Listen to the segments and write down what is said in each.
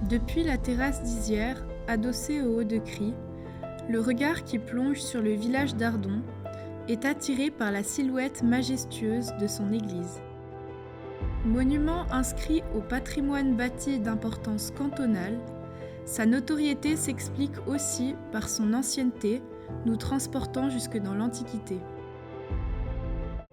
Depuis la terrasse d'Isières, adossée au haut de Cry, le regard qui plonge sur le village d'Ardon est attiré par la silhouette majestueuse de son église. Monument inscrit au patrimoine bâti d'importance cantonale, sa notoriété s'explique aussi par son ancienneté, nous transportant jusque dans l'Antiquité.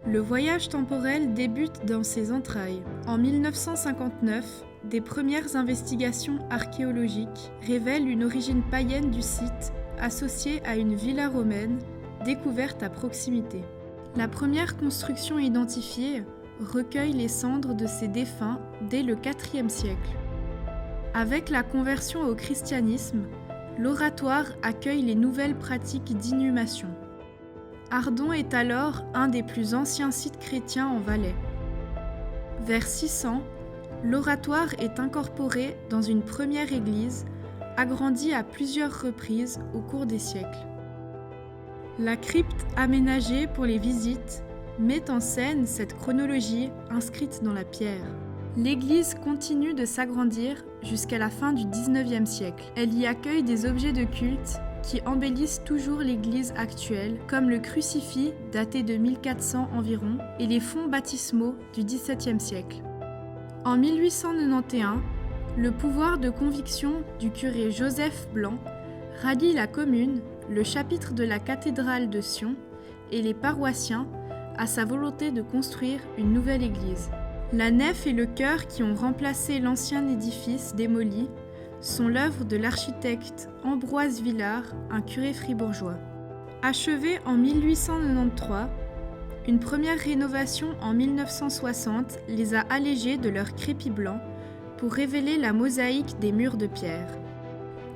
Le voyage temporel débute dans ses entrailles. En 1959, des premières investigations archéologiques révèlent une origine païenne du site associée à une villa romaine découverte à proximité. La première construction identifiée recueille les cendres de ses défunts dès le IVe siècle. Avec la conversion au christianisme, l'oratoire accueille les nouvelles pratiques d'inhumation. Ardon est alors un des plus anciens sites chrétiens en Valais. Vers 600, l'oratoire est incorporé dans une première église, agrandie à plusieurs reprises au cours des siècles. La crypte aménagée pour les visites met en scène cette chronologie inscrite dans la pierre. L'église continue de s'agrandir jusqu'à la fin du XIXe siècle. Elle y accueille des objets de culte qui embellissent toujours l'église actuelle, comme le crucifix daté de 1400 environ et les fonts baptismaux du XVIIe siècle. En 1891, le pouvoir de conviction du curé Joseph Blanc rallie la commune, le chapitre de la cathédrale de Sion et les paroissiens à sa volonté de construire une nouvelle église. La nef et le chœur qui ont remplacé l'ancien édifice démoli sont l'œuvre de l'architecte Ambroise Villard, un curé fribourgeois. Achevée en 1893, une première rénovation en 1960 les a allégés de leur crépi blanc pour révéler la mosaïque des murs de pierre.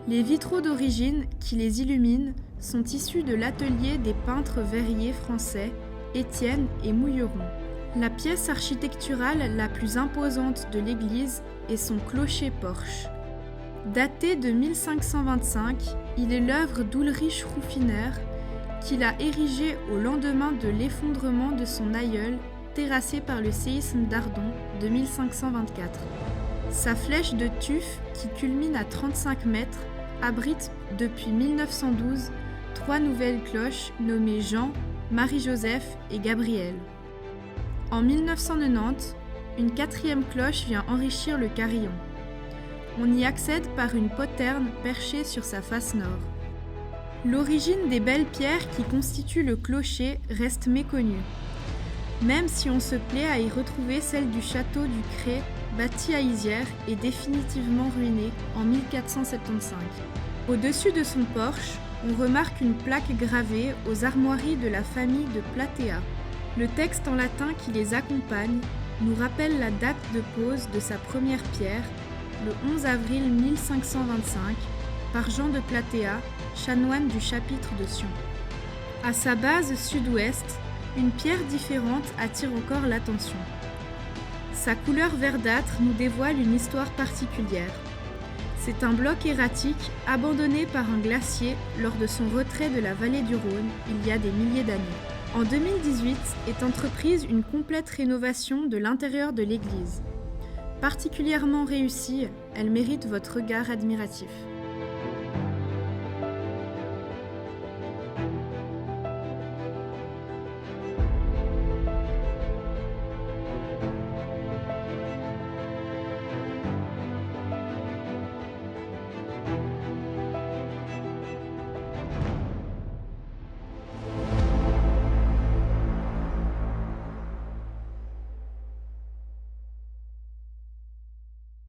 Les vitraux d'origine qui les illuminent sont issus de l'atelier des peintres verriers français Étienne et Mouilleron. La pièce architecturale la plus imposante de l'église est son clocher-porche. Daté de 1525, il est l'œuvre d'Ulrich Ruffiner, qu'il a érigé au lendemain de l'effondrement de son aïeul, terrassé par le séisme d'Ardon de 1524. Sa flèche de tuf, qui culmine à 35 mètres, abrite depuis 1912 trois nouvelles cloches nommées Jean, Marie-Joseph et Gabriel. En 1990, une quatrième cloche vient enrichir le carillon. On y accède par une poterne perchée sur sa face nord. L'origine des belles pierres qui constituent le clocher reste méconnue, même si on se plaît à y retrouver celle du château du Cré, bâti à Isières et définitivement ruiné en 1475. Au-dessus de son porche, on remarque une plaque gravée aux armoiries de la famille de Platea. Le texte en latin qui les accompagne nous rappelle la date de pose de sa première pierre, le 11 avril 1525, par Jean de Platea, chanoine du chapitre de Sion. À sa base sud-ouest, une pierre différente attire encore l'attention. Sa couleur verdâtre nous dévoile une histoire particulière. C'est un bloc erratique abandonné par un glacier lors de son retrait de la vallée du Rhône il y a des milliers d'années. En 2018 est entreprise une complète rénovation de l'intérieur de l'église. Particulièrement réussie, elle mérite votre regard admiratif.